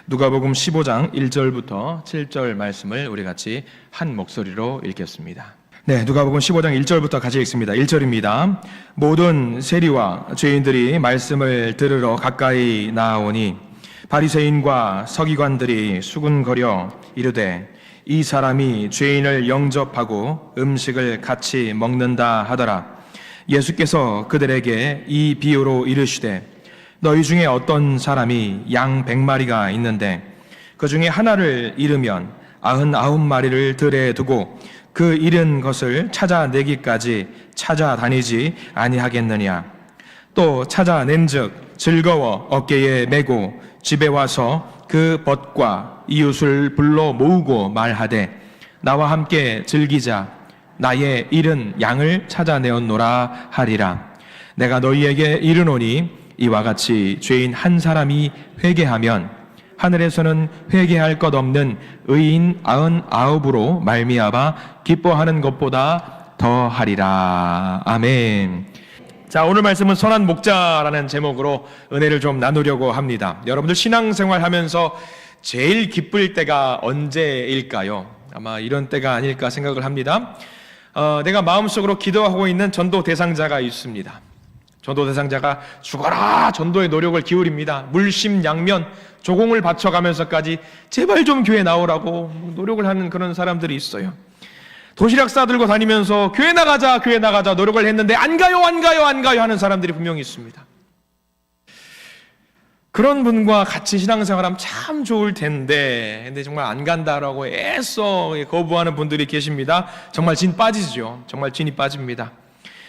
누가복음 15장 1절부터 7절 말씀을 우리 같이 한 목소리로 읽겠습니다. 네, 누가복음 15장 1절부터 같이 읽습니다. 1절입니다. 모든 세리와 죄인들이 말씀을 들으러 가까이 나아오니 바리새인과 서기관들이 수군거려 이르되 이 사람이 죄인을 영접하고 음식을 같이 먹는다 하더라. 예수께서 그들에게 이 비유로 이르시되 너희 중에 어떤 사람이 양 100마리가 있는데 그 중에 하나를 잃으면 99마리를 들에 두고 그 잃은 것을 찾아내기까지 찾아다니지 아니하겠느냐. 또 찾아낸즉 즐거워 어깨에 메고 집에 와서 그 벗과 이웃을 불러 모으고 말하되 나와 함께 즐기자. 나의 잃은 양을 찾아내었노라 하리라. 내가 너희에게 이르노니 이와 같이 죄인 한 사람이 회개하면 하늘에서는 회개할 것 없는 의인 99으로 말미암아 기뻐하는 것보다 더하리라. 아멘. 자, 오늘 말씀은 선한 목자라는 제목으로 은혜를 좀 나누려고 합니다. 여러분들 신앙생활 하면서 제일 기쁠 때가 언제일까요? 아마 이런 때가 아닐까 생각을 합니다. 내가 마음속으로 기도하고 있는 전도 대상자가 있습니다. 전도 대상자가 죽어라 전도의 노력을 기울입니다. 물심양면 조공을 바쳐가면서까지 제발 좀 교회 나오라고 노력을 하는 그런 사람들이 있어요. 도시락 싸들고 다니면서 교회 나가자 노력을 했는데 안 가요 하는 사람들이 분명히 있습니다. 그런 분과 같이 신앙생활하면 참 좋을 텐데 근데 정말 안 간다라고 애써 거부하는 분들이 계십니다. 정말 진 빠지죠. 정말 진이 빠집니다.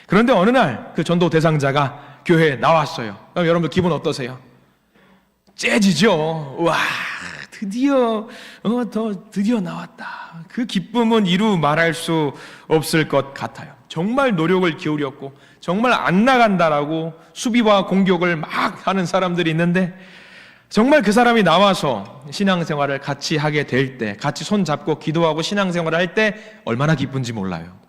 그런데 어느 날 그 전도 대상자가 교회에 나왔어요. 그럼 여러분들 기분 어떠세요? 째지죠. 와, 드디어 나왔다. 그 기쁨은 이루 말할 수 없을 것 같아요. 정말 노력을 기울였고 정말 안 나간다라고 수비와 공격을 막 하는 사람들이 있는데 정말 그 사람이 나와서 신앙생활을 같이 하게 될 때, 같이 손잡고 기도하고 신앙생활을 할 때 얼마나 기쁜지 몰라요.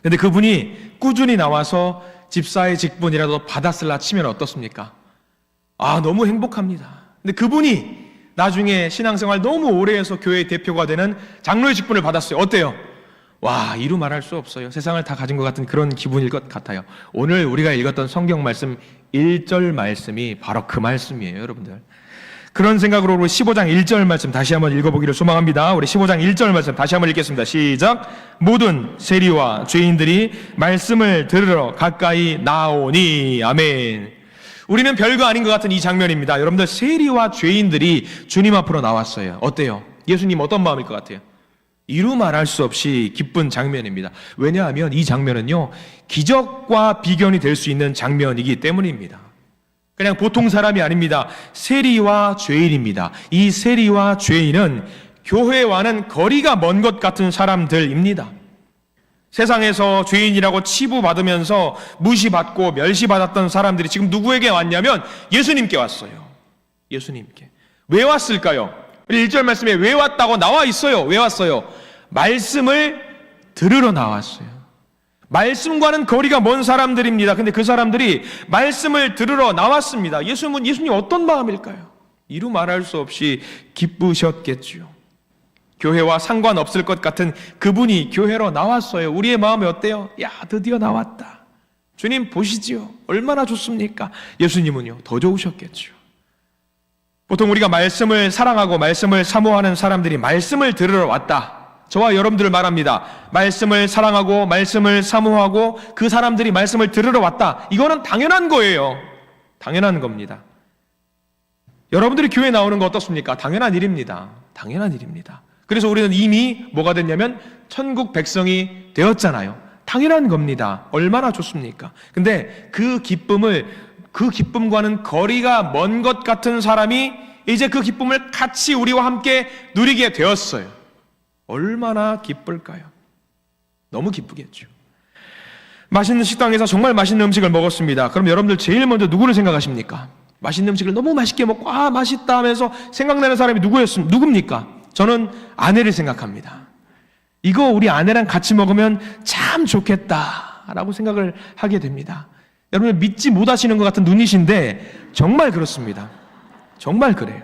근데 그분이 꾸준히 나와서 집사의 직분이라도 받았을라 치면 어떻습니까? 너무 행복합니다. 근데 그분이 나중에 신앙생활 너무 오래 해서 교회의 대표가 되는 장로의 직분을 받았어요. 어때요? 와, 이루 말할 수 없어요. 세상을 다 가진 것 같은 그런 기분일 것 같아요. 오늘 우리가 읽었던 성경 말씀 1절 말씀이 바로 그 말씀이에요, 여러분들. 그런 생각으로 우리 15장 1절 말씀 다시 한번 읽어보기를 소망합니다. 우리 15장 1절 말씀 다시 한번 읽겠습니다. 시작. 모든 세리와 죄인들이 말씀을 들으러 가까이 나오니. 아멘. 우리는 별거 아닌 것 같은 이 장면입니다. 여러분들 세리와 죄인들이 주님 앞으로 나왔어요. 어때요? 예수님 어떤 마음일 것 같아요? 이루 말할 수 없이 기쁜 장면입니다. 왜냐하면 이 장면은요 기적과 비견이 될 수 있는 장면이기 때문입니다. 그냥 보통 사람이 아닙니다. 세리와 죄인입니다. 이 세리와 죄인은 교회와는 거리가 먼 것 같은 사람들입니다. 세상에서 죄인이라고 치부받으면서 무시받고 멸시받았던 사람들이 지금 누구에게 왔냐면 예수님께 왔어요. 예수님께. 왜 왔을까요? 1절 말씀에 왜 왔다고 나와 있어요. 왜 왔어요? 말씀을 들으러 나왔어요. 말씀과는 거리가 먼 사람들입니다. 근데 그 사람들이 말씀을 들으러 나왔습니다. 예수님 어떤 마음일까요? 이루 말할 수 없이 기쁘셨겠죠. 교회와 상관없을 것 같은 그분이 교회로 나왔어요. 우리의 마음이 어때요? 야, 드디어 나왔다. 주님 보시지요. 얼마나 좋습니까? 예수님은요, 더 좋으셨겠죠. 보통 우리가 말씀을 사랑하고 말씀을 사모하는 사람들이 말씀을 들으러 왔다. 저와 여러분들을 말합니다. 말씀을 사랑하고 말씀을 사모하고 그 사람들이 말씀을 들으러 왔다. 이거는 당연한 거예요. 당연한 겁니다. 여러분들이 교회 나오는 거 어떻습니까? 당연한 일입니다. 당연한 일입니다. 그래서 우리는 이미 뭐가 됐냐면 천국 백성이 되었잖아요. 당연한 겁니다. 얼마나 좋습니까? 근데 그 기쁨과는 거리가 먼 것 같은 사람이 이제 그 기쁨을 같이 우리와 함께 누리게 되었어요. 얼마나 기쁠까요? 너무 기쁘겠죠. 맛있는 식당에서 정말 맛있는 음식을 먹었습니다. 그럼 여러분들 제일 먼저 누구를 생각하십니까? 맛있는 음식을 너무 맛있게 먹고 맛있다 하면서 생각나는 사람이 누굽니까? 저는 아내를 생각합니다. 이거 우리 아내랑 같이 먹으면 참 좋겠다라고 생각을 하게 됩니다. 여러분 믿지 못하시는 것 같은 눈이신데 정말 그렇습니다. 정말 그래요.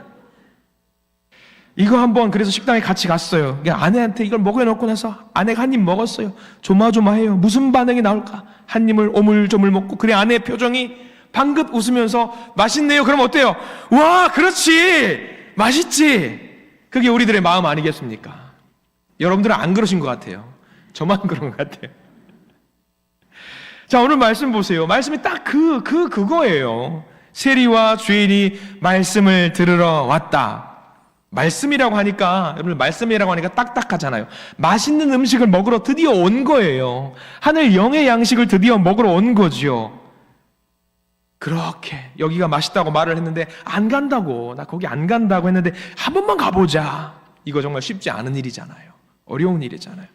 이거 한번 그래서 식당에 같이 갔어요. 아내한테 이걸 먹여놓고 나서 아내가 한 입 먹었어요. 조마조마해요. 무슨 반응이 나올까? 한 입을 오물조물 먹고, 그래 아내의 표정이 방긋 웃으면서 맛있네요. 그럼 어때요? 와, 그렇지, 맛있지. 그게 우리들의 마음 아니겠습니까? 여러분들은 안 그러신 것 같아요. 저만 그런 것 같아요. 자, 오늘 말씀 보세요. 말씀이 딱 그거예요. 세리와 죄인이 말씀을 들으러 왔다. 말씀이라고 하니까, 여러분, 말씀이라고 하니까 딱딱하잖아요. 맛있는 음식을 먹으러 드디어 온 거예요. 하늘 영의 양식을 드디어 먹으러 온 거죠. 그렇게 여기가 맛있다고 말을 했는데 안 간다고, 나 거기 안 간다고 했는데 한 번만 가보자. 이거 정말 쉽지 않은 일이잖아요. 어려운 일이잖아요.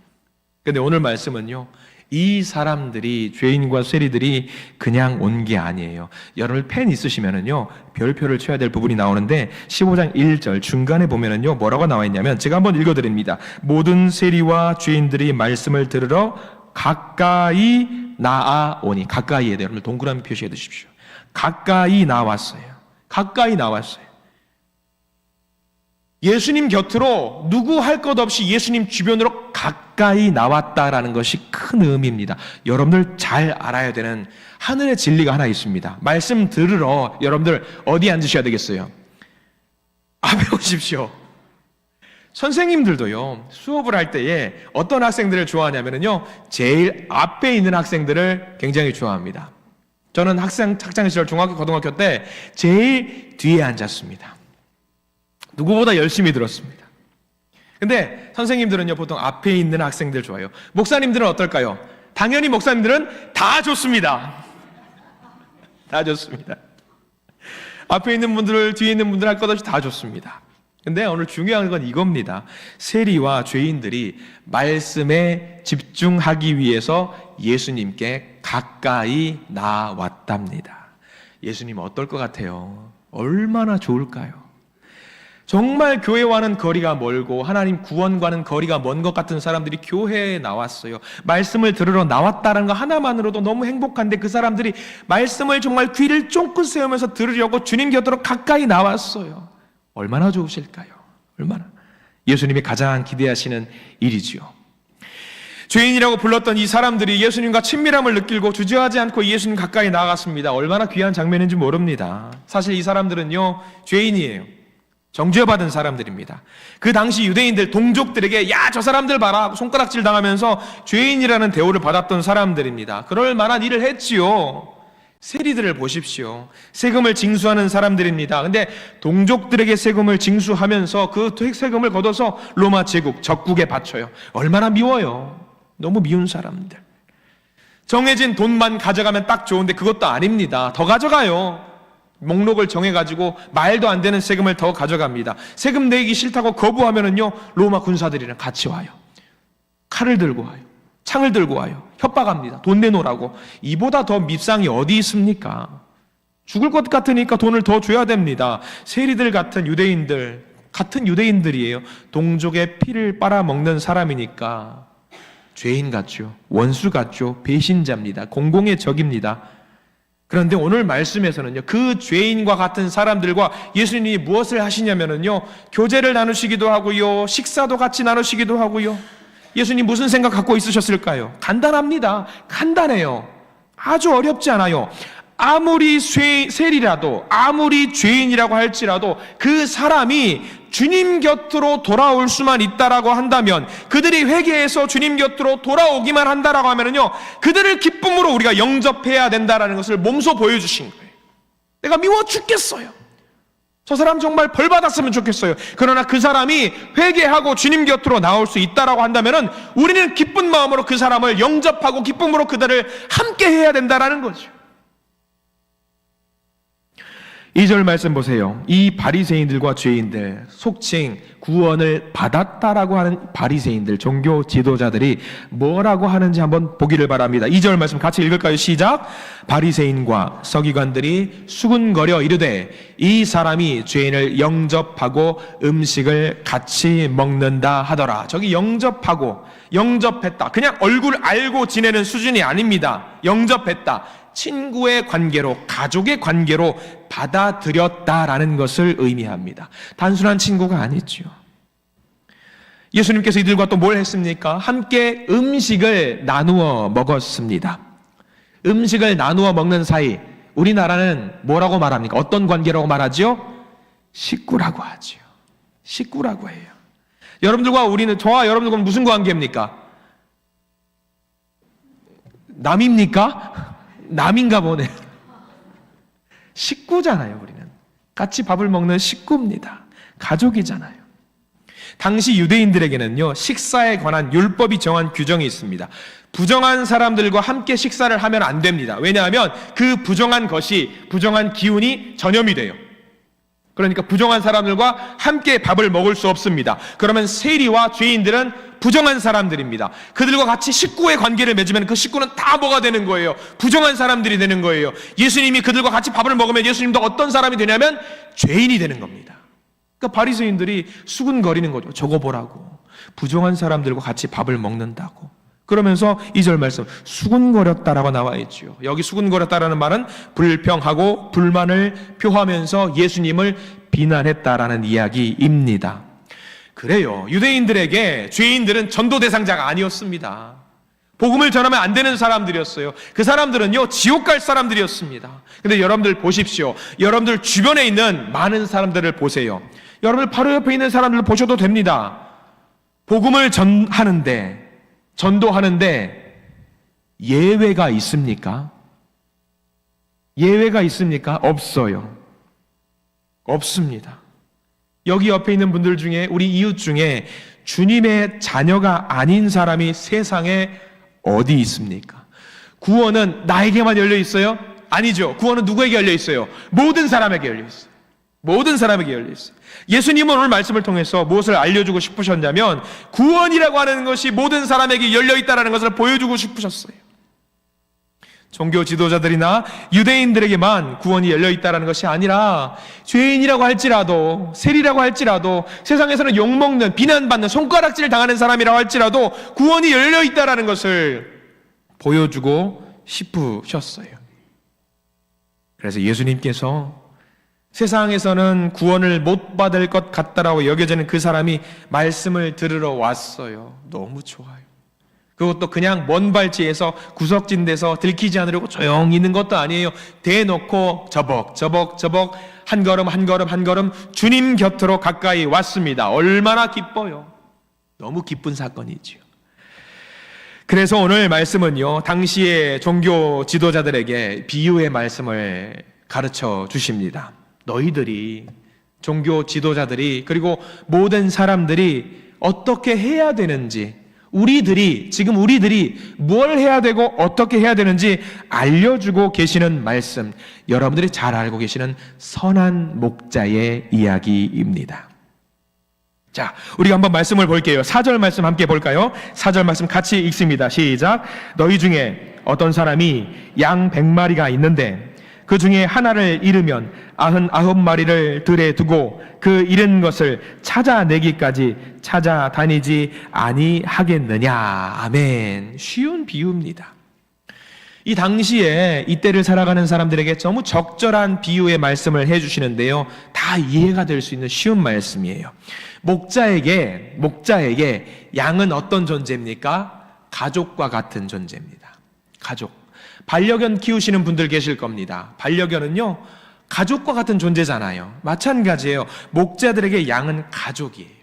근데 오늘 말씀은요, 이 사람들이, 죄인과 세리들이 그냥 온 게 아니에요. 여러분 펜 있으시면은요, 별표를 쳐야 될 부분이 나오는데 15장 1절 중간에 보면은요, 뭐라고 나와 있냐면, 제가 한번 읽어드립니다. 모든 세리와 죄인들이 말씀을 들으러 가까이 나아오니. 가까이에 대해 여러분 동그라미 표시해 두십시오. 가까이 나왔어요. 가까이 나왔어요. 예수님 곁으로 누구 할 것 없이 예수님 주변으로 가까이 나왔다라는 것이 큰 의미입니다. 여러분들 잘 알아야 되는 하늘의 진리가 하나 있습니다. 말씀 들으러 여러분들 어디 앉으셔야 되겠어요? 앞에 오십시오. 선생님들도요, 수업을 할 때에 어떤 학생들을 좋아하냐면요, 제일 앞에 있는 학생들을 굉장히 좋아합니다. 저는 학창 시절 중학교, 고등학교 때 제일 뒤에 앉았습니다. 누구보다 열심히 들었습니다. 근데 선생님들은요, 보통 앞에 있는 학생들 좋아해요. 목사님들은 어떨까요? 당연히 목사님들은 다 좋습니다. 다 좋습니다. 앞에 있는 분들, 뒤에 있는 분들 할 것 없이 다 좋습니다. 근데 오늘 중요한 건 이겁니다. 세리와 죄인들이 말씀에 집중하기 위해서 예수님께 가까이 나왔답니다. 예수님 어떨 것 같아요? 얼마나 좋을까요? 정말 교회와는 거리가 멀고 하나님 구원과는 거리가 먼 것 같은 사람들이 교회에 나왔어요. 말씀을 들으러 나왔다는 거 하나만으로도 너무 행복한데, 그 사람들이 말씀을 정말 귀를 쫑긋 세우면서 들으려고 주님 곁으로 가까이 나왔어요. 얼마나 좋으실까요? 얼마나. 예수님이 가장 기대하시는 일이지요. 죄인이라고 불렀던 이 사람들이 예수님과 친밀함을 느끼고 주저하지 않고 예수님 가까이 나아갔습니다. 얼마나 귀한 장면인지 모릅니다. 사실 이 사람들은요, 죄인이에요. 정죄받은 사람들입니다. 그 당시 유대인들, 동족들에게 야, 저 사람들 봐라 손가락질 당하면서 죄인이라는 대우를 받았던 사람들입니다. 그럴 만한 일을 했지요. 세리들을 보십시오. 세금을 징수하는 사람들입니다. 근데 동족들에게 세금을 징수하면서 그 세금을 걷어서 로마 제국, 적국에 바쳐요. 얼마나 미워요. 너무 미운 사람들. 정해진 돈만 가져가면 딱 좋은데 그것도 아닙니다. 더 가져가요. 목록을 정해가지고 말도 안 되는 세금을 더 가져갑니다. 세금 내기 싫다고 거부하면은요, 로마 군사들이랑 같이 와요. 칼을 들고 와요. 창을 들고 와요. 협박합니다. 돈 내놓으라고. 이보다 더 밉상이 어디 있습니까? 죽을 것 같으니까 돈을 더 줘야 됩니다. 세리들 같은 유대인들, 같은 유대인들이에요. 동족의 피를 빨아먹는 사람이니까 죄인 같죠. 원수 같죠. 배신자입니다. 공공의 적입니다. 그런데 오늘 말씀에서는요, 그 죄인과 같은 사람들과 예수님이 무엇을 하시냐면은요, 교제를 나누시기도 하고요, 식사도 같이 나누시기도 하고요. 예수님 무슨 생각 갖고 있으셨을까요? 간단합니다. 간단해요. 아주 어렵지 않아요. 아무리 세리라도, 아무리 죄인이라고 할지라도 그 사람이 주님 곁으로 돌아올 수만 있다라고 한다면, 그들이 회개해서 주님 곁으로 돌아오기만 한다라고 하면은요, 그들을 기쁨으로 우리가 영접해야 된다라는 것을 몸소 보여주신 거예요. 내가 미워 죽겠어요. 저 사람 정말 벌 받았으면 좋겠어요. 그러나 그 사람이 회개하고 주님 곁으로 나올 수 있다라고 한다면은 우리는 기쁜 마음으로 그 사람을 영접하고 기쁨으로 그들을 함께 해야 된다라는 거죠. 2절 말씀 보세요. 이 바리새인들과 죄인들, 속칭 구원을 받았다라고 하는 바리새인들, 종교 지도자들이 뭐라고 하는지 한번 보기를 바랍니다. 2절 말씀 같이 읽을까요? 시작. 바리새인과 서기관들이 수군거려 이르되 이 사람이 죄인을 영접하고 음식을 같이 먹는다 하더라. 저기 영접하고, 영접했다. 그냥 얼굴 알고 지내는 수준이 아닙니다. 영접했다. 친구의 관계로, 가족의 관계로 받아들였다라는 것을 의미합니다. 단순한 친구가 아니죠. 예수님께서 이들과 또 뭘 했습니까? 함께 음식을 나누어 먹었습니다. 음식을 나누어 먹는 사이, 우리나라는 뭐라고 말합니까? 어떤 관계라고 말하죠? 식구라고 하죠. 식구라고 해요. 여러분들과 우리는, 저와 여러분들과 무슨 관계입니까? 남입니까? 남인가 보네. 식구잖아요, 우리는. 같이 밥을 먹는 식구입니다. 가족이잖아요. 당시 유대인들에게는요, 식사에 관한 율법이 정한 규정이 있습니다. 부정한 사람들과 함께 식사를 하면 안 됩니다. 왜냐하면 그 부정한 것이, 부정한 기운이 전염이 돼요. 그러니까 부정한 사람들과 함께 밥을 먹을 수 없습니다. 그러면 세리와 죄인들은 부정한 사람들입니다. 그들과 같이 식구의 관계를 맺으면 그 식구는 다 뭐가 되는 거예요? 부정한 사람들이 되는 거예요. 예수님이 그들과 같이 밥을 먹으면 예수님도 어떤 사람이 되냐면 죄인이 되는 겁니다. 그러니까 바리새인들이 수군거리는 거죠. 저거 보라고. 부정한 사람들과 같이 밥을 먹는다고. 그러면서 2절 말씀, 수군거렸다라고 나와 있죠. 여기 수군거렸다라는 말은 불평하고 불만을 표하면서 예수님을 비난했다라는 이야기입니다. 그래요. 유대인들에게 죄인들은 전도 대상자가 아니었습니다. 복음을 전하면 안 되는 사람들이었어요. 그 사람들은요, 지옥 갈 사람들이었습니다. 근데 여러분들 보십시오. 여러분들 주변에 있는 많은 사람들을 보세요. 여러분들 바로 옆에 있는 사람들을 보셔도 됩니다. 복음을 전도하는데 예외가 있습니까? 예외가 있습니까? 없어요. 없습니다. 여기 옆에 있는 분들 중에, 우리 이웃 중에 주님의 자녀가 아닌 사람이 세상에 어디 있습니까? 구원은 나에게만 열려 있어요? 아니죠. 구원은 누구에게 열려 있어요? 모든 사람에게 열려 있어요. 모든 사람에게 열려 있어요. 예수님은 오늘 말씀을 통해서 무엇을 알려주고 싶으셨냐면, 구원이라고 하는 것이 모든 사람에게 열려 있다는 것을 보여주고 싶으셨어요. 종교 지도자들이나 유대인들에게만 구원이 열려 있다는 것이 아니라, 죄인이라고 할지라도, 세리라고 할지라도, 세상에서는 욕먹는, 비난받는, 손가락질 당하는 사람이라고 할지라도 구원이 열려 있다는 것을 보여주고 싶으셨어요. 그래서 예수님께서 세상에서는 구원을 못 받을 것 같다라고 여겨지는 그 사람이 말씀을 들으러 왔어요. 너무 좋아요. 그것도 그냥 먼 발치에서 구석진 데서 들키지 않으려고 조용히 있는 것도 아니에요. 대놓고 저벅 한 걸음 주님 곁으로 가까이 왔습니다. 얼마나 기뻐요. 너무 기쁜 사건이지요. 그래서 오늘 말씀은요, 당시의 종교 지도자들에게 비유의 말씀을 가르쳐 주십니다. 너희들이, 종교 지도자들이, 그리고 모든 사람들이 어떻게 해야 되는지, 지금 우리들이 뭘 해야 되고 어떻게 해야 되는지 알려주고 계시는 말씀, 여러분들이 잘 알고 계시는 선한 목자의 이야기입니다. 자, 우리가 한번 말씀을 볼게요. 4절 말씀 함께 볼까요? 4절 말씀 같이 읽습니다. 시작. 너희 중에 어떤 사람이 양 100마리가 있는데 그 중에 하나를 잃으면 99마리를 들에 두고 그 잃은 것을 찾아내기까지 찾아다니지 아니하겠느냐. 아멘. 쉬운 비유입니다. 이 당시에 이때를 살아가는 사람들에게 너무 적절한 비유의 말씀을 해주시는데요, 다 이해가 될 수 있는 쉬운 말씀이에요. 목자에게 양은 어떤 존재입니까? 가족과 같은 존재입니다. 가족. 반려견 키우시는 분들 계실 겁니다. 반려견은요, 가족과 같은 존재잖아요. 마찬가지예요. 목자들에게 양은 가족이에요.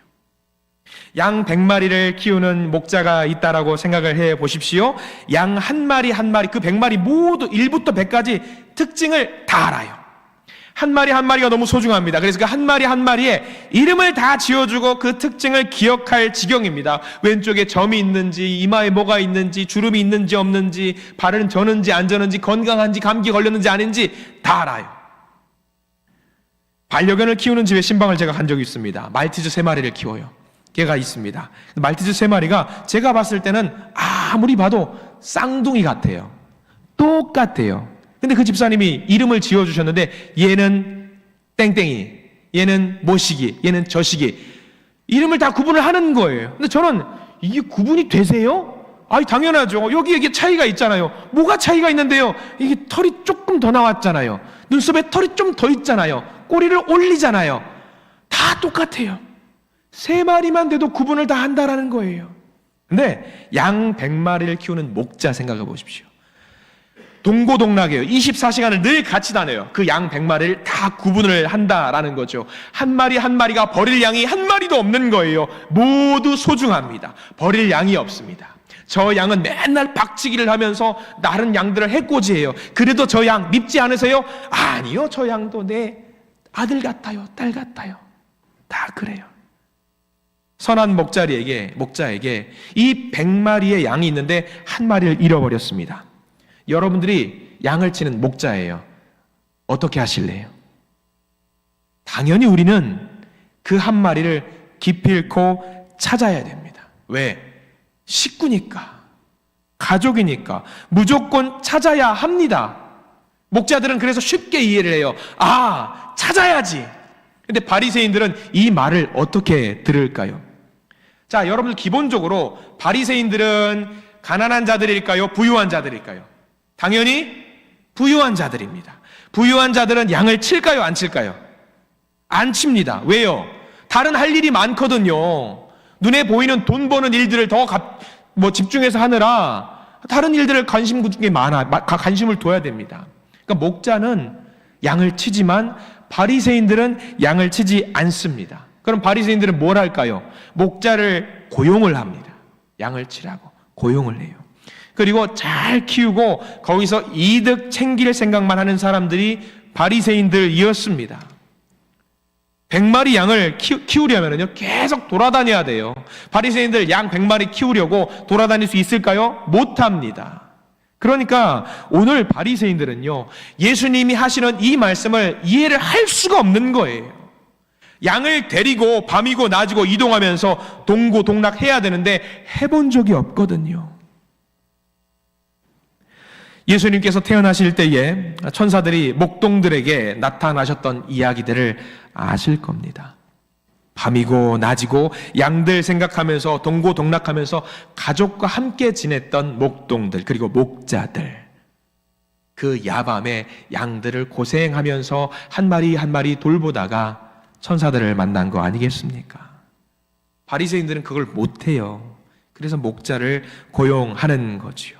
양 100마리를 키우는 목자가 있다라고 생각을 해 보십시오. 양 한 마리 한 마리, 그 100마리 모두 1부터 100까지 특징을 다 알아요. 한 마리 한 마리가 너무 소중합니다. 그래서 그 한 마리 한 마리에 이름을 다 지어주고 그 특징을 기억할 지경입니다. 왼쪽에 점이 있는지, 이마에 뭐가 있는지, 주름이 있는지 없는지, 발은 저는지 안 저는지, 건강한지, 감기 걸렸는지 아닌지 다 알아요. 반려견을 키우는 집에 신방을 제가 간 적이 있습니다. 말티즈 3마리를 키워요. 개가 있습니다. 말티즈 3마리가 제가 봤을 때는 아무리 봐도 쌍둥이 같아요. 똑같아요. 근데 그 집사님이 이름을 지어주셨는데, 얘는 땡땡이, 얘는 뭐시기, 얘는 저시기, 이름을 다 구분을 하는 거예요. 근데 저는 이게 구분이 되세요? 아니, 당연하죠. 여기 차이가 있잖아요. 뭐가 차이가 있는데요? 이게 털이 조금 더 나왔잖아요. 눈썹에 털이 좀 더 있잖아요. 꼬리를 올리잖아요. 다 똑같아요. 3마리만 돼도 구분을 다 한다라는 거예요. 근데 양 100마리를 키우는 목자 생각해 보십시오. 동고동락이에요. 24시간을 늘 같이 다녀요. 그 양 100마리를 다 구분을 한다라는 거죠. 한 마리 한 마리가 버릴 양이 한 마리도 없는 거예요. 모두 소중합니다. 버릴 양이 없습니다. 저 양은 맨날 박치기를 하면서 다른 양들을 해코지해요. 그래도 저 양 밉지 않으세요? 아니요, 저 양도 내 아들 같아요, 딸 같아요. 다 그래요. 선한 목자에게 이 100마리의 양이 있는데 한 마리를 잃어버렸습니다. 여러분들이 양을 치는 목자예요. 어떻게 하실래요? 당연히 우리는 그 한 마리를 기필코 찾아야 됩니다. 왜? 식구니까, 가족이니까 무조건 찾아야 합니다. 목자들은 그래서 쉽게 이해를 해요. 아, 찾아야지. 근데 바리새인들은 이 말을 어떻게 들을까요? 자, 여러분들 기본적으로 바리새인들은 가난한 자들일까요? 부유한 자들일까요? 당연히 부유한 자들입니다. 부유한 자들은 양을 칠까요? 안 칠까요? 안 칩니다. 왜요? 다른 할 일이 많거든요. 눈에 보이는 돈 버는 일들을 더 집중해서 하느라 다른 일들을 관심을 둬야 됩니다. 그러니까 목자는 양을 치지만 바리새인들은 양을 치지 않습니다. 그럼 바리새인들은 뭘 할까요? 목자를 고용을 합니다. 양을 치라고 고용을 해요. 그리고 잘 키우고 거기서 이득 챙길 생각만 하는 사람들이 바리새인들이었습니다. 100마리 양을 키우려면요 계속 돌아다녀야 돼요. 바리새인들 양 100마리 키우려고 돌아다닐 수 있을까요? 못합니다. 그러니까 오늘 바리새인들은요 예수님이 하시는 이 말씀을 이해를 할 수가 없는 거예요. 양을 데리고 밤이고 낮이고 이동하면서 동고동락해야 되는데 해본 적이 없거든요. 예수님께서 태어나실 때에 천사들이 목동들에게 나타나셨던 이야기들을 아실 겁니다. 밤이고 낮이고 양들 생각하면서 동고동락하면서 가족과 함께 지냈던 목동들, 그리고 목자들, 그 야밤에 양들을 고생하면서 한 마리 한 마리 돌보다가 천사들을 만난 거 아니겠습니까? 바리새인들은 그걸 못해요. 그래서 목자를 고용하는 거지요.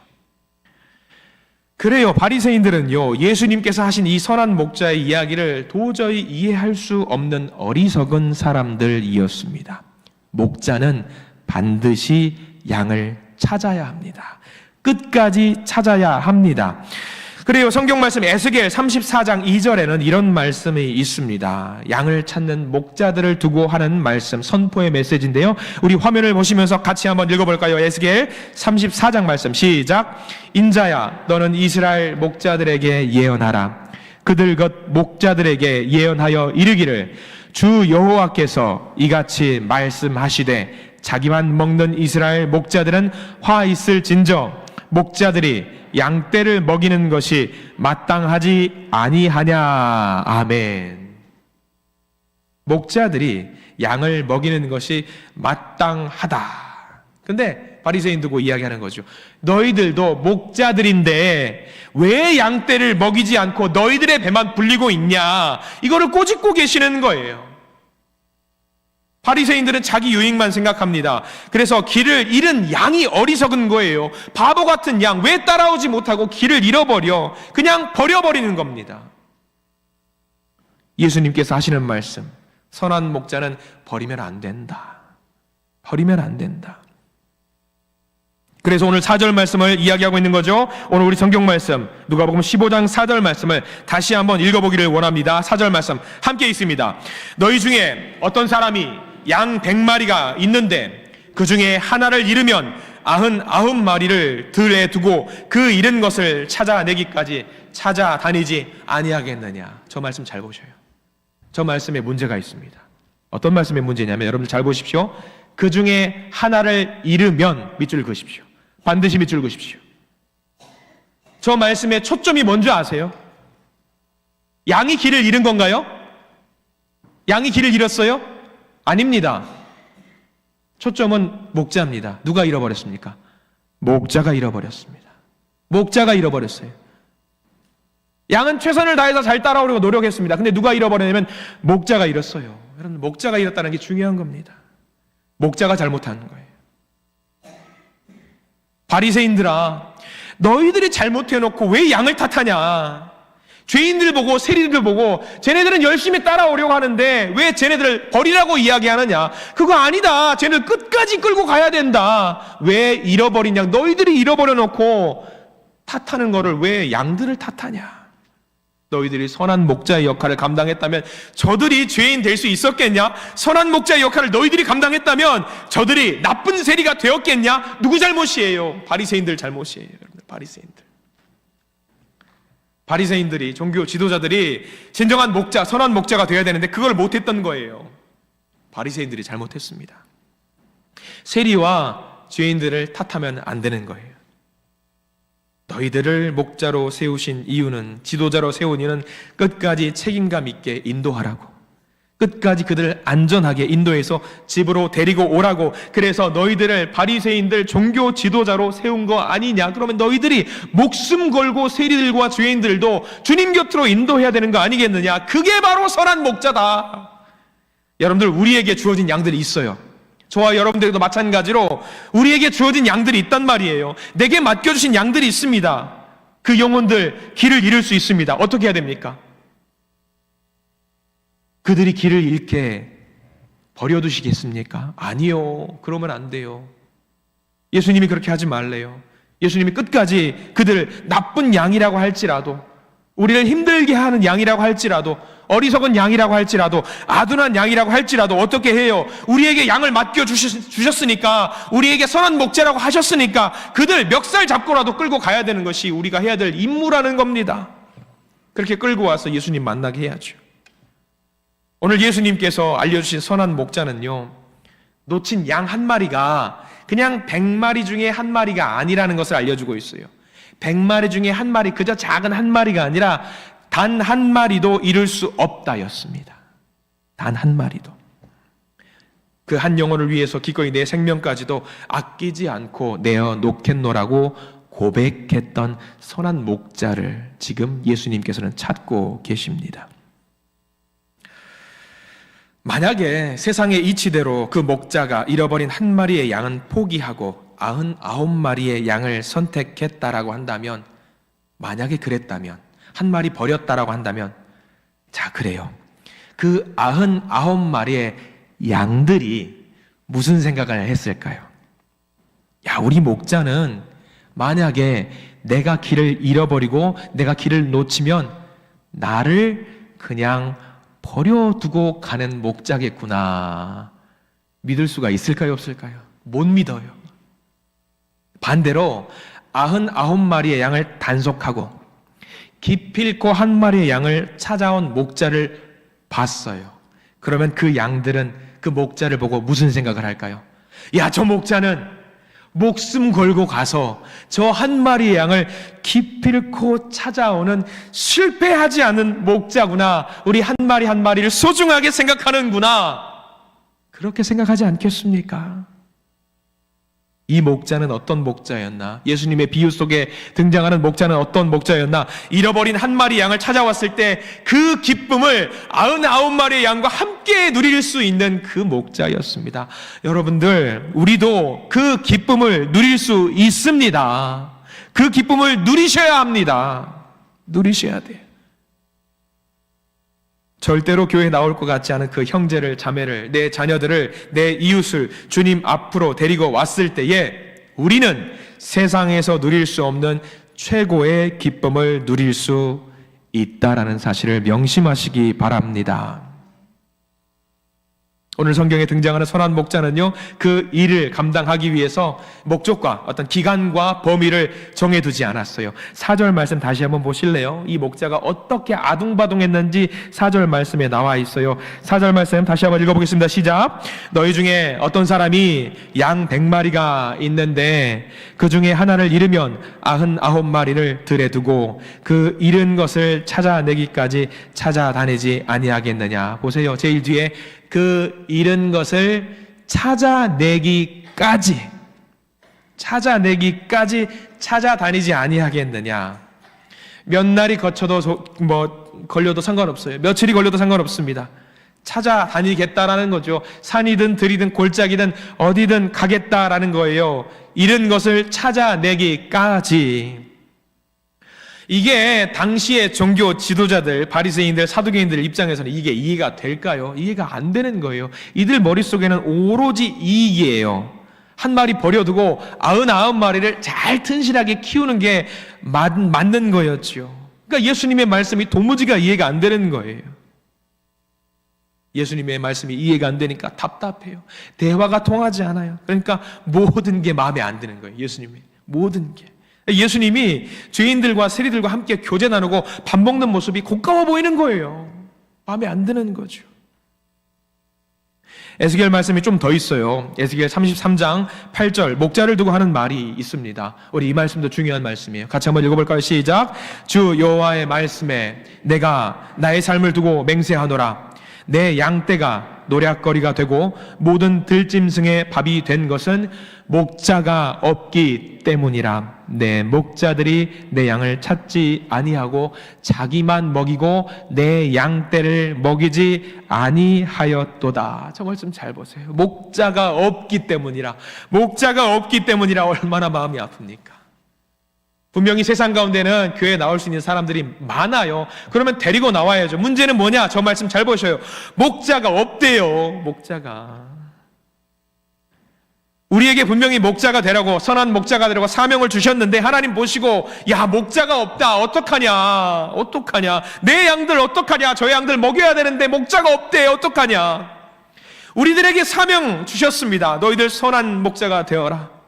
그래요. 바리새인들은요 예수님께서 하신 이 선한 목자의 이야기를 도저히 이해할 수 없는 어리석은 사람들이었습니다. 목자는 반드시 양을 찾아야 합니다. 끝까지 찾아야 합니다. 그래요. 성경 말씀 에스겔 34장 2절에는 이런 말씀이 있습니다. 양을 찾는 목자들을 두고 하는 말씀, 선포의 메시지인데요. 우리 화면을 보시면서 같이 한번 읽어볼까요? 에스겔 34장 말씀 시작. 인자야, 너는 이스라엘 목자들에게 예언하라. 그들 것 목자들에게 예언하여 이르기를 주 여호와께서 이같이 말씀하시되 자기만 먹는 이스라엘 목자들은 화 있을진저 목자들이 양떼를 먹이는 것이 마땅하지 아니하냐. 아멘. 목자들이 양을 먹이는 것이 마땅하다. 근데 바리새인 두고 이야기하는 거죠. 너희들도 목자들인데 왜 양떼를 먹이지 않고 너희들의 배만 불리고 있냐. 이거를 꼬집고 계시는 거예요. 바리새인들은 자기 유익만 생각합니다. 그래서 길을 잃은 양이 어리석은 거예요. 바보 같은 양 왜 따라오지 못하고 길을 잃어버려? 그냥 버려버리는 겁니다. 예수님께서 하시는 말씀, 선한 목자는 버리면 안 된다. 버리면 안 된다. 그래서 오늘 4절 말씀을 이야기하고 있는 거죠. 오늘 우리 성경 말씀 누가복음 15장 4절 말씀을 다시 한번 읽어보기를 원합니다. 4절 말씀 함께 있습니다. 너희 중에 어떤 사람이 양 100마리가 있는데 그 중에 하나를 잃으면 99마리를 들에 두고 그 잃은 것을 찾아내기까지 찾아다니지 아니하겠느냐. 저 말씀 잘 보셔요. 저 말씀에 문제가 있습니다. 어떤 말씀의 문제냐면 여러분들 잘 보십시오. 그 중에 하나를 잃으면 밑줄 그으십시오. 반드시 밑줄 그으십시오. 저 말씀의 초점이 뭔지 아세요? 양이 길을 잃은 건가요? 양이 길을 잃었어요? 아닙니다. 초점은 목자입니다. 누가 잃어버렸습니까? 목자가 잃어버렸습니다. 목자가 잃어버렸어요. 양은 최선을 다해서 잘 따라오려고 노력했습니다. 근데 누가 잃어버렸냐면 목자가 잃었어요. 여러분, 목자가 잃었다는 게 중요한 겁니다. 목자가 잘못한 거예요. 바리새인들아, 너희들이 잘못해놓고 왜 양을 탓하냐? 죄인들 보고 세리들 보고 쟤네들은 열심히 따라오려고 하는데 왜 쟤네들을 버리라고 이야기하느냐? 그거 아니다. 쟤네들 끝까지 끌고 가야 된다. 왜 잃어버린 양, 너희들이 잃어버려놓고 탓하는 거를 왜 양들을 탓하냐? 너희들이 선한 목자의 역할을 감당했다면 저들이 죄인 될 수 있었겠냐? 선한 목자의 역할을 너희들이 감당했다면 저들이 나쁜 세리가 되었겠냐? 누구 잘못이에요? 바리새인들 잘못이에요. 여러분들, 바리새인들이 종교 지도자들이 진정한 목자, 선한 목자가 되어야 되는데 그걸 못했던 거예요. 바리새인들이 잘못했습니다. 세리와 죄인들을 탓하면 안 되는 거예요. 너희들을 목자로 세우신 이유는, 지도자로 세운 이유는 끝까지 책임감 있게 인도하라고, 끝까지 그들을 안전하게 인도해서 집으로 데리고 오라고, 그래서 너희들을 바리새인들 종교 지도자로 세운 거 아니냐? 그러면 너희들이 목숨 걸고 세리들과 죄인들도 주님 곁으로 인도해야 되는 거 아니겠느냐? 그게 바로 선한 목자다. 여러분들, 우리에게 주어진 양들이 있어요. 저와 여러분들도 마찬가지로 우리에게 주어진 양들이 있단 말이에요. 내게 맡겨주신 양들이 있습니다. 그 영혼들 길을 잃을 수 있습니다. 어떻게 해야 됩니까? 그들이 길을 잃게 버려두시겠습니까? 아니요. 그러면 안 돼요. 예수님이 그렇게 하지 말래요. 예수님이 끝까지 그들 나쁜 양이라고 할지라도, 우리를 힘들게 하는 양이라고 할지라도, 어리석은 양이라고 할지라도, 아둔한 양이라고 할지라도 어떻게 해요? 우리에게 양을 맡겨주셨으니까, 우리에게 선한 목자라고 하셨으니까 그들 멱살 잡고라도 끌고 가야 되는 것이 우리가 해야 될 임무라는 겁니다. 그렇게 끌고 와서 예수님 만나게 해야죠. 오늘 예수님께서 알려주신 선한 목자는요, 놓친 양 한 마리가 그냥 100마리 중에 한 마리가 아니라는 것을 알려주고 있어요. 100마리 중에 한 마리, 그저 작은 한 마리가 아니라 단 한 마리도 잃을 수 없다였습니다. 단 한 마리도. 그 한 영혼을 위해서 기꺼이 내 생명까지도 아끼지 않고 내어 놓겠노라고 고백했던 선한 목자를 지금 예수님께서는 찾고 계십니다. 만약에 세상의 이치대로 그 목자가 잃어버린 한 마리의 양은 포기하고 99마리의 양을 선택했다라고 한다면, 만약에 그랬다면, 한 마리 버렸다라고 한다면, 자, 그래요. 그 99마리의 양들이 무슨 생각을 했을까요? 야, 우리 목자는 만약에 내가 길을 잃어버리고 내가 길을 놓치면 나를 그냥 버려두고 가는 목자겠구나. 믿을 수가 있을까요, 없을까요? 못 믿어요. 반대로 99마리의 양을 단속하고 기필코 한 마리의 양을 찾아온 목자를 봤어요. 그러면 그 양들은 그 목자를 보고 무슨 생각을 할까요? 야, 저 목자는 목숨 걸고 가서 저 한 마리의 양을 기필코 찾아오는 실패하지 않는 목자구나. 우리 한 마리 한 마리를 소중하게 생각하는구나. 그렇게 생각하지 않겠습니까? 이 목자는 어떤 목자였나? 예수님의 비유 속에 등장하는 목자는 어떤 목자였나? 잃어버린 한 마리 양을 찾아왔을 때 그 기쁨을 99마리의 양과 함께 누릴 수 있는 그 목자였습니다. 여러분들, 우리도 그 기쁨을 누릴 수 있습니다. 그 기쁨을 누리셔야 합니다. 누리셔야 돼요. 절대로 교회에 나올 것 같지 않은 그 형제를, 자매를, 내 자녀들을, 내 이웃을 주님 앞으로 데리고 왔을 때에 우리는 세상에서 누릴 수 없는 최고의 기쁨을 누릴 수 있다라는 사실을 명심하시기 바랍니다. 오늘 성경에 등장하는 선한 목자는요, 그 일을 감당하기 위해서 목적과 어떤 기간과 범위를 정해두지 않았어요. 4절 말씀 다시 한번 보실래요? 이 목자가 어떻게 아둥바둥했는지 4절 말씀에 나와 있어요. 4절 말씀 다시 한번 읽어보겠습니다. 시작. 너희 중에 어떤 사람이 양 100마리가 있는데 그 중에 하나를 잃으면 99마리를 들에 두고 그 잃은 것을 찾아내기까지 찾아다니지 아니하겠느냐. 보세요. 제일 뒤에 그 잃은 것을 찾아내기까지 찾아다니지 아니하겠느냐. 몇 날이 거쳐도 걸려도 상관없어요. 며칠이 걸려도 상관없습니다. 찾아다니겠다라는 거죠. 산이든 들이든 골짜기든 어디든 가겠다라는 거예요. 잃은 것을 찾아내기까지. 이게 당시의 종교 지도자들, 바리새인들, 사두개인들 입장에서는 이게 이해가 될까요? 이해가 안 되는 거예요. 이들 머릿속에는 오로지 이익이에요. 한 마리 버려두고 99마리를 잘 튼실하게 키우는 게 맞는 거였죠. 그러니까 예수님의 말씀이 도무지가 이해가 안 되는 거예요. 예수님의 말씀이 이해가 안 되니까 답답해요. 대화가 통하지 않아요. 그러니까 모든 게 마음에 안 드는 거예요. 예수님이 모든 게. 예수님이 죄인들과 세리들과 함께 교제 나누고 밥 먹는 모습이 고가워 보이는 거예요. 마음에 안 드는 거죠. 에스겔 말씀이 좀 더 있어요. 에스겔 33장 8절 목자를 두고 하는 말이 있습니다. 우리 이 말씀도 중요한 말씀이에요. 같이 한번 읽어볼까요? 시작. 주 여호와의 말씀에 내가 나의 삶을 두고 맹세하노라. 내 양떼가 노략거리가 되고 모든 들짐승의 밥이 된 것은 목자가 없기 때문이라. 내 목자들이 내 양을 찾지 아니하고 자기만 먹이고 내 양떼를 먹이지 아니하였도다. 저 말씀 잘 보세요. 목자가 없기 때문이라. 목자가 없기 때문이라. 얼마나 마음이 아픕니까? 분명히 세상 가운데는 교회에 나올 수 있는 사람들이 많아요. 그러면 데리고 나와야죠. 문제는 뭐냐? 저 말씀 잘 보셔요. 목자가 없대요. 목자가. 우리에게 분명히 목자가 되라고, 선한 목자가 되라고 사명을 주셨는데 하나님 보시고 야, 목자가 없다. 어떡하냐? 내 양들 어떡하냐? 저 양들 먹여야 되는데 목자가 없대. 어떡하냐? 우리들에게 사명 주셨습니다. 너희들 선한 목자가 되어라.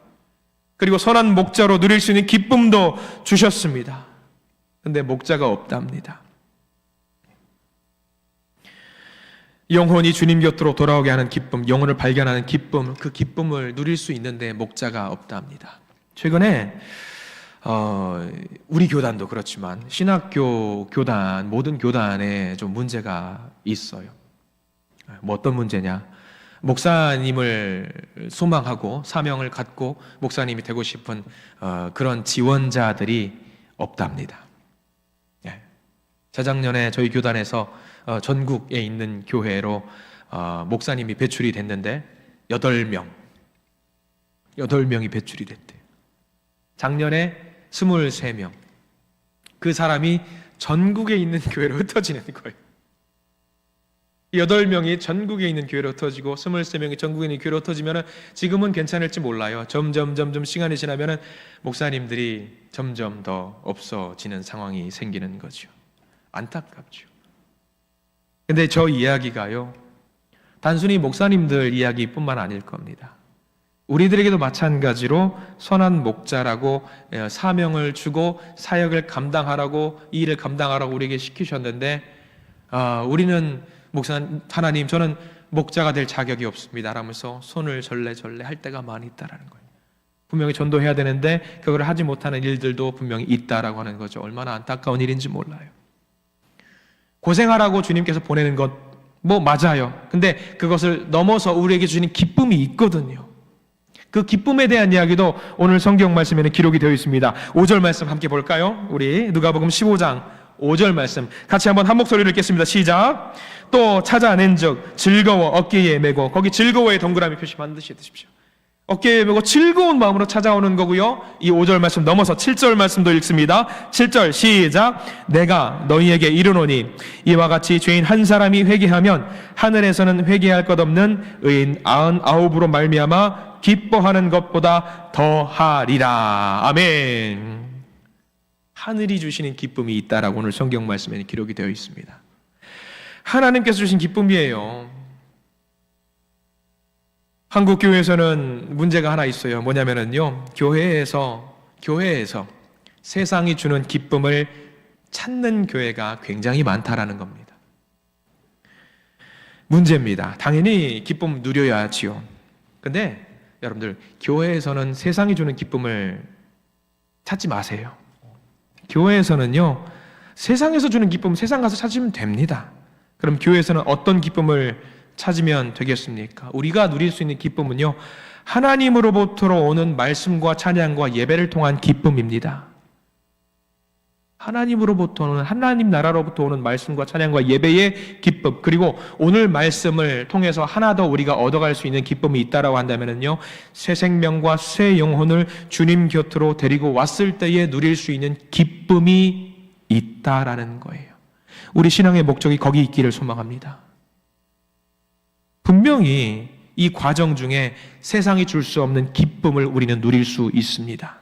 그리고 선한 목자로 누릴 수 있는 기쁨도 주셨습니다. 근데 목자가 없답니다. 영혼이 주님 곁으로 돌아오게 하는 기쁨, 영혼을 발견하는 기쁨, 그 기쁨을 누릴 수 있는데 목자가 없답니다. 최근에 우리 교단도 그렇지만 신학교 교단, 모든 교단에 좀 문제가 있어요. 뭐 어떤 문제냐? 목사님을 소망하고 사명을 갖고 목사님이 되고 싶은 그런 지원자들이 없답니다. 재작년에 저희 교단에서 전국에 있는 교회로 목사님이 배출이 됐는데 8명이 배출이 됐대요. 작년에 23명. 그 사람이 전국에 있는 교회로 흩어지는 거예요. 8명이 전국에 있는 교회로 흩어지고 23명이 전국에 있는 교회로 흩어지면 지금은 괜찮을지 몰라요. 점점 시간이 지나면 목사님들이 점점 더 없어지는 상황이 생기는 거죠. 안타깝죠. 근데 저 이야기가요, 단순히 목사님들 이야기뿐만 아닐 겁니다. 우리들에게도 마찬가지로 선한 목자라고 사명을 주고 사역을 감당하라고, 이 일을 감당하라고 우리에게 시키셨는데 우리는 하나님, 저는 목자가 될 자격이 없습니다 라면서 손을 절레절레 할 때가 많이 있다라는 거예요. 분명히 전도해야 되는데 그걸 하지 못하는 일들도 분명히 있다라고 하는 거죠. 얼마나 안타까운 일인지 몰라요. 고생하라고 주님께서 보내는 것 맞아요. 근데 그것을 넘어서 우리에게 주시는 기쁨이 있거든요. 그 기쁨에 대한 이야기도 오늘 성경 말씀에는 기록이 되어 있습니다. 5절 말씀 함께 볼까요? 우리 누가복음 15장 5절 말씀 같이 한번 한 목소리로 읽겠습니다. 시작. 또 찾아낸즉 즐거워 어깨에 메고, 거기 즐거워의 동그라미 표시 반드시 해두십시오. 어깨에 메고 즐거운 마음으로 찾아오는 거고요. 이 5절 말씀 넘어서 7절 말씀도 읽습니다. 7절 시작. 내가 너희에게 이르노니 이와 같이 죄인 한 사람이 회개하면 하늘에서는 회개할 것 없는 의인 99으로 말미암아 기뻐하는 것보다 더하리라. 아멘. 하늘이 주시는 기쁨이 있다라고 오늘 성경 말씀에 기록이 되어 있습니다. 하나님께서 주신 기쁨이에요. 한국 교회에서는 문제가 하나 있어요. 뭐냐면은요, 교회에서 세상이 주는 기쁨을 찾는 교회가 굉장히 많다라는 겁니다. 문제입니다. 당연히 기쁨 누려야지요. 근데 여러분들, 교회에서는 세상이 주는 기쁨을 찾지 마세요. 교회에서는요, 세상에서 주는 기쁨 세상 가서 찾으면 됩니다. 그럼 교회에서는 어떤 기쁨을 찾으면 되겠습니까? 우리가 누릴 수 있는 기쁨은요, 하나님으로부터 오는 말씀과 찬양과 예배를 통한 기쁨입니다. 하나님으로부터 오는, 하나님 나라로부터 오는 말씀과 찬양과 예배의 기쁨, 그리고 오늘 말씀을 통해서 하나 더 우리가 얻어갈 수 있는 기쁨이 있다라고 한다면요, 새 생명과 새 영혼을 주님 곁으로 데리고 왔을 때에 누릴 수 있는 기쁨이 있다라는 거예요. 우리 신앙의 목적이 거기 있기를 소망합니다. 분명히 이 과정 중에 세상이 줄 수 없는 기쁨을 우리는 누릴 수 있습니다.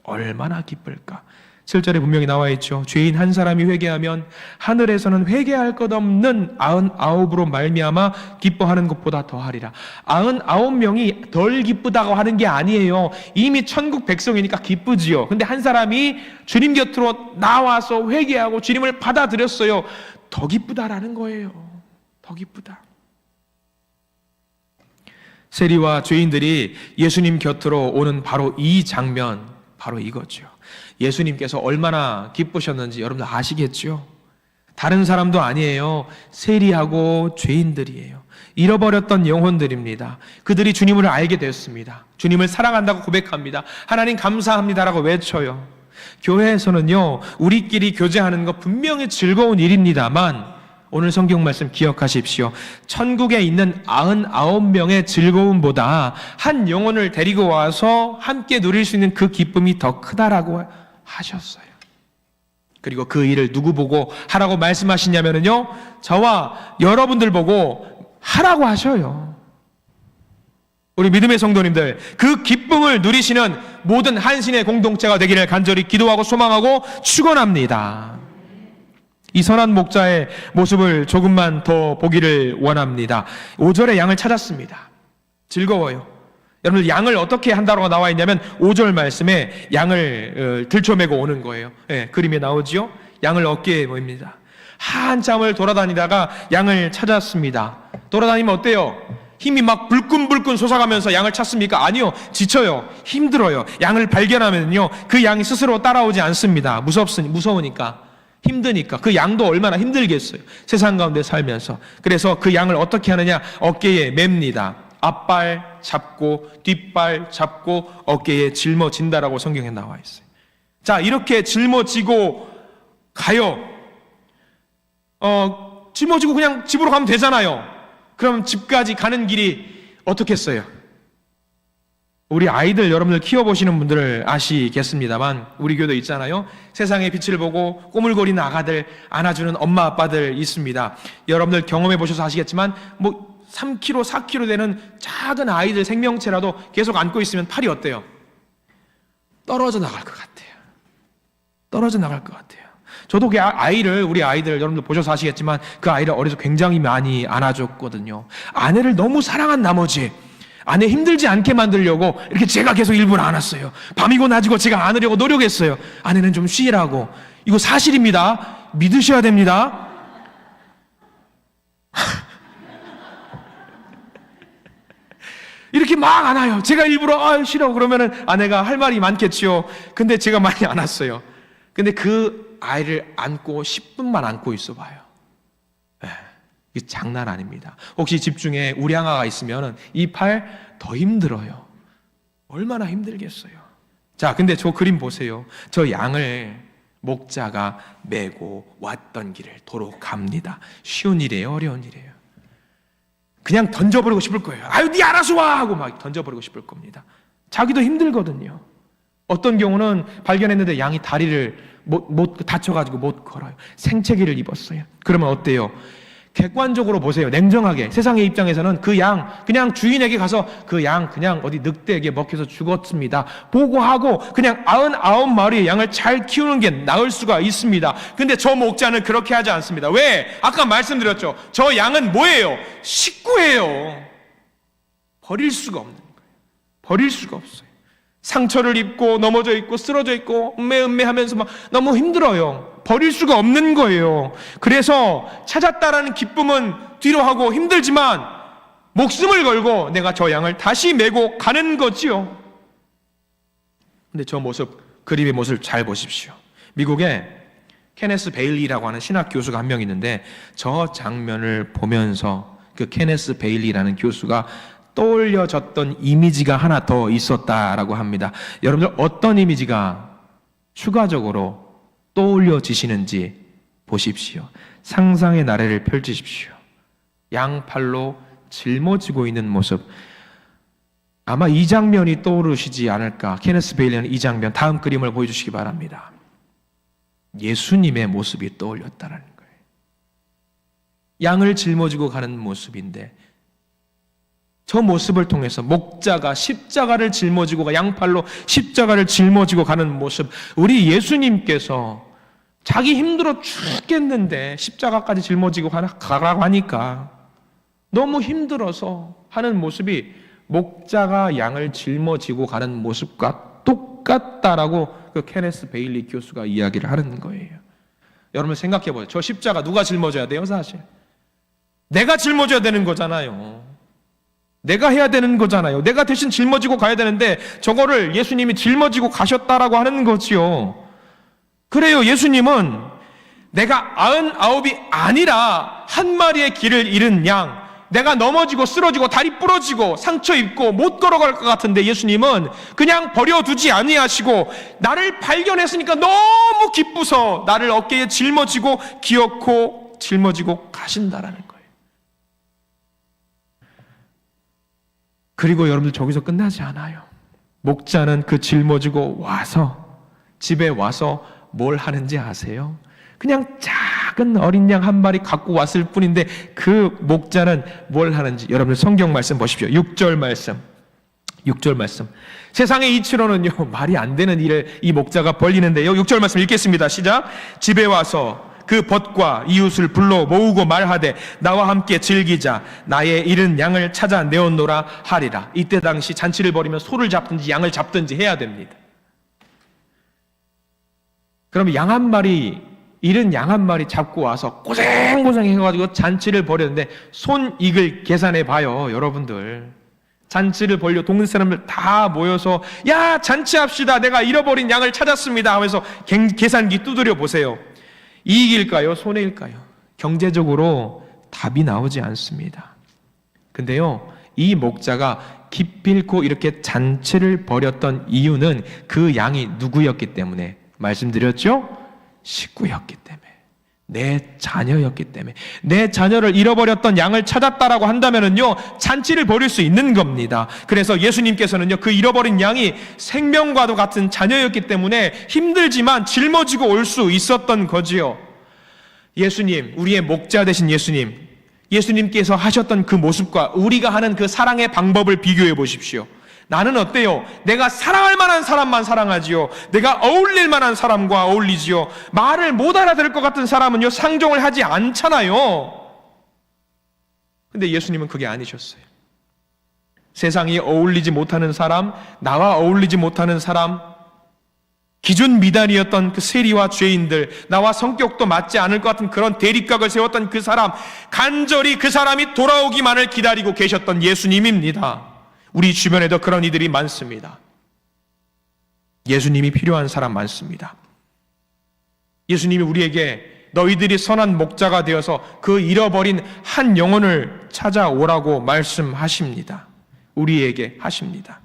얼마나 기쁠까? 7절에 분명히 나와 있죠. 죄인 한 사람이 회개하면 하늘에서는 회개할 것 없는 99으로 말미암아 기뻐하는 것보다 더하리라. 99명이 덜 기쁘다고 하는 게 아니에요. 이미 천국 백성이니까 기쁘지요. 근데 한 사람이 주님 곁으로 나와서 회개하고 주님을 받아들였어요. 더 기쁘다라는 거예요. 더 기쁘다. 세리와 죄인들이 예수님 곁으로 오는 바로 이 장면, 바로 이거죠. 예수님께서 얼마나 기쁘셨는지 여러분들 아시겠죠? 다른 사람도 아니에요. 세리하고 죄인들이에요. 잃어버렸던 영혼들입니다. 그들이 주님을 알게 되었습니다. 주님을 사랑한다고 고백합니다. 하나님 감사합니다라고 외쳐요. 교회에서는요, 우리끼리 교제하는 거 분명히 즐거운 일입니다만 오늘 성경 말씀 기억하십시오. 천국에 있는 99명의 즐거움보다 한 영혼을 데리고 와서 함께 누릴 수 있는 그 기쁨이 더 크다라고 하셨어요. 그리고 그 일을 누구 보고 하라고 말씀하시냐면요, 저와 여러분들 보고 하라고 하셔요. 우리 믿음의 성도님들, 그 기쁨을 누리시는 모든 한신의 공동체가 되기를 간절히 기도하고 소망하고 축원합니다. 이 선한 목자의 모습을 조금만 더 보기를 원합니다. 5절에 양을 찾았습니다. 즐거워요. 여러분들, 양을 어떻게 한다고 나와 있냐면 5절 말씀에 양을 들쳐매고 오는 거예요. 네, 그림에 나오지요. 양을 어깨에 모입니다. 한참을 돌아다니다가 양을 찾았습니다. 돌아다니면 어때요? 힘이 막 불끈불끈 솟아가면서 양을 찾습니까? 아니요. 지쳐요. 힘들어요. 양을 발견하면요, 그 양이 스스로 따라오지 않습니다. 무서우니까. 힘드니까. 그 양도 얼마나 힘들겠어요. 세상 가운데 살면서. 그래서 그 양을 어떻게 하느냐? 어깨에 맵니다. 앞발 잡고 뒷발 잡고 어깨에 짊어진다라고 성경에 나와 있어요. 자, 이렇게 짊어지고 가요. 짊어지고 그냥 집으로 가면 되잖아요. 그럼 집까지 가는 길이 어떻겠어요? 우리 아이들, 여러분들 키워보시는 분들 아시겠습니다만 우리 교도 있잖아요. 세상의 빛을 보고 꼬물거리는 아가들 안아주는 엄마 아빠들 있습니다. 여러분들 경험해 보셔서 아시겠지만 3kg, 4kg 되는 작은 아이들 생명체라도 계속 안고 있으면 팔이 어때요? 떨어져 나갈 것 같아요. 떨어져 나갈 것 같아요. 저도 그 우리 아이들 여러분들 보셔서 아시겠지만 그 아이를 어려서 굉장히 많이 안아줬거든요. 아내를 너무 사랑한 나머지 아내 힘들지 않게 만들려고 이렇게 제가 계속 일부러 안았어요. 밤이고 낮이고 제가 안으려고 노력했어요. 아내는 좀 쉬라고. 이거 사실입니다. 믿으셔야 됩니다. 이렇게 막 안아요. 제가 일부러 쉬라고 그러면은 아내가 할 말이 많겠지요. 근데 제가 많이 안았어요. 근데 그 아이를 안고 10분만 안고 있어 봐요. 이게 장난 아닙니다. 혹시 집 중에 우량아가 있으면 이 팔 더 힘들어요. 얼마나 힘들겠어요. 자, 근데 저 그림 보세요. 저 양을 목자가 메고 왔던 길을 도로 갑니다. 쉬운 일이에요? 어려운 일이에요? 그냥 던져버리고 싶을 거예요. 아유, 네 알아서 와! 하고 막 던져버리고 싶을 겁니다. 자기도 힘들거든요. 어떤 경우는 발견했는데 양이 다리를 못 다쳐가지고 못 걸어요. 생채기를 입었어요. 그러면 어때요? 객관적으로 보세요. 냉정하게. 세상의 입장에서는 그 양 그냥 주인에게 가서 그 양 그냥 어디 늑대에게 먹혀서 죽었습니다 보고하고 그냥 99마리의 양을 잘 키우는 게 나을 수가 있습니다. 근데 저 목자는 그렇게 하지 않습니다. 왜? 아까 말씀드렸죠. 저 양은 뭐예요? 식구예요. 버릴 수가 없는 거예요. 버릴 수가 없어요. 상처를 입고 넘어져 있고 쓰러져 있고 음매하면서 막 너무 힘들어요. 버릴 수가 없는 거예요. 그래서 찾았다라는 기쁨은 뒤로 하고 힘들지만 목숨을 걸고 내가 저 양을 다시 메고 가는 거지요. 근데 저 모습, 그림의 모습을 잘 보십시오. 미국에 케네스 베일리라고 하는 신학 교수가 한 명 있는데 저 장면을 보면서 그 케네스 베일리라는 교수가 떠올려졌던 이미지가 하나 더 있었다라고 합니다. 여러분들 어떤 이미지가 추가적으로 떠올려지시는지 보십시오. 상상의 나래를 펼치십시오. 양팔로 짊어지고 있는 모습, 아마 이 장면이 떠오르시지 않을까. 케네스 베일리는 이 장면, 다음 그림을 보여주시기 바랍니다. 예수님의 모습이 떠올렸다는 거예요. 양을 짊어지고 가는 모습인데, 저 모습을 통해서 목자가 십자가를 짊어지고, 양팔로 십자가를 짊어지고 가는 모습, 우리 예수님께서 자기 힘들어 죽겠는데 십자가까지 짊어지고 가라고 하니까 너무 힘들어서 하는 모습이 목자가 양을 짊어지고 가는 모습과 똑같다라고 그 케네스 베일리 교수가 이야기를 하는 거예요. 여러분 생각해 보세요. 저 십자가 누가 짊어져야 돼요? 사실 내가 짊어져야 되는 거잖아요. 내가 해야 되는 거잖아요. 내가 대신 짊어지고 가야 되는데 저거를 예수님이 짊어지고 가셨다라고 하는 거지요. 그래요. 예수님은 내가 99이 아니라 한 마리의 길을 잃은 양, 내가 넘어지고 쓰러지고 다리 부러지고 상처 입고 못 걸어갈 것 같은데 예수님은 그냥 버려두지 아니하시고 나를 발견했으니까 너무 기쁘서 나를 어깨에 짊어지고 기어코 짊어지고 가신다라는 거예요. 그리고 여러분들 저기서 끝나지 않아요. 목자는 그 짊어지고 와서 집에 와서 뭘 하는지 아세요? 그냥 작은 어린 양 한 마리 갖고 왔을 뿐인데 그 목자는 뭘 하는지 여러분들 성경 말씀 보십시오. 6절 말씀. 세상의 이치로는요 말이 안 되는 일을 이 목자가 벌리는데요. 6절 말씀 읽겠습니다. 시작. 집에 와서 그 벗과 이웃을 불러 모으고 말하되 나와 함께 즐기자. 나의 잃은 양을 찾아 내었노라 하리라. 이때 당시 잔치를 벌이면 소를 잡든지 양을 잡든지 해야 됩니다. 그럼 양 한 마리, 잃은 양 한 마리 잡고 와서 고생고생 해가지고 잔치를 벌였는데 손익을 계산해 봐요. 여러분들 잔치를 벌려 동네 사람들 다 모여서 야 잔치합시다. 내가 잃어버린 양을 찾았습니다 하면서 계산기 두드려 보세요. 이익일까요? 손해일까요? 경제적으로 답이 나오지 않습니다. 근데요 이 목자가 기필코 이렇게 잔치를 벌였던 이유는 그 양이 누구였기 때문에 말씀드렸죠? 식구였기 때문에, 내 자녀였기 때문에, 내 자녀를 잃어버렸던 양을 찾았다라고 한다면은요 잔치를 벌일 수 있는 겁니다. 그래서 예수님께서는요 그 잃어버린 양이 생명과도 같은 자녀였기 때문에 힘들지만 짊어지고 올 수 있었던 거지요. 예수님, 우리의 목자 되신 예수님께서 하셨던 그 모습과 우리가 하는 그 사랑의 방법을 비교해 보십시오. 나는 어때요? 내가 사랑할 만한 사람만 사랑하지요. 내가 어울릴 만한 사람과 어울리지요. 말을 못 알아들을 것 같은 사람은요 상종을 하지 않잖아요. 근데 예수님은 그게 아니셨어요. 세상이 어울리지 못하는 사람, 나와 어울리지 못하는 사람, 기준 미달이었던 그 세리와 죄인들, 나와 성격도 맞지 않을 것 같은 그런 대립각을 세웠던 그 사람, 간절히 그 사람이 돌아오기만을 기다리고 계셨던 예수님입니다. 우리 주변에도 그런 이들이 많습니다. 예수님이 필요한 사람 많습니다. 예수님이 우리에게 너희들이 선한 목자가 되어서 그 잃어버린 한 영혼을 찾아오라고 말씀하십니다. 우리에게 하십니다.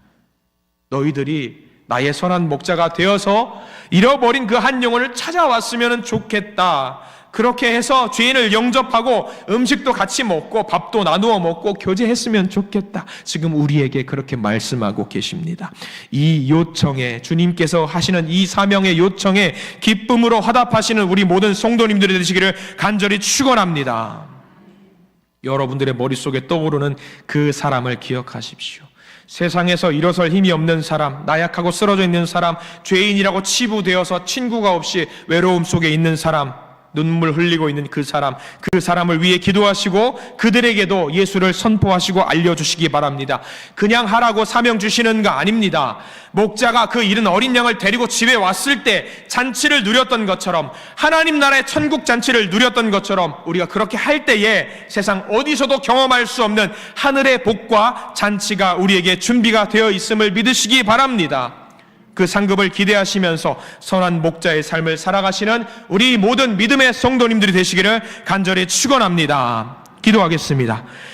너희들이 나의 선한 목자가 되어서 잃어버린 그 한 영혼을 찾아왔으면 좋겠다. 그렇게 해서 죄인을 영접하고 음식도 같이 먹고 밥도 나누어 먹고 교제했으면 좋겠다. 지금 우리에게 그렇게 말씀하고 계십니다. 이 요청에, 주님께서 하시는 이 사명의 요청에 기쁨으로 화답하시는 우리 모든 성도님들이 되시기를 간절히 축원합니다. 여러분들의 머릿속에 떠오르는 그 사람을 기억하십시오. 세상에서 일어설 힘이 없는 사람, 나약하고 쓰러져 있는 사람, 죄인이라고 치부되어서 친구가 없이 외로움 속에 있는 사람, 눈물 흘리고 있는 그 사람을 위해 기도하시고 그들에게도 예수를 선포하시고 알려주시기 바랍니다. 그냥 하라고 사명 주시는 거 아닙니다. 목자가 그 잃은 어린 양을 데리고 집에 왔을 때 잔치를 누렸던 것처럼, 하나님 나라의 천국 잔치를 누렸던 것처럼 우리가 그렇게 할 때에 세상 어디서도 경험할 수 없는 하늘의 복과 잔치가 우리에게 준비가 되어 있음을 믿으시기 바랍니다. 그 상급을 기대하시면서 선한 목자의 삶을 살아가시는 우리 모든 믿음의 성도님들이 되시기를 간절히 축원합니다. 기도하겠습니다.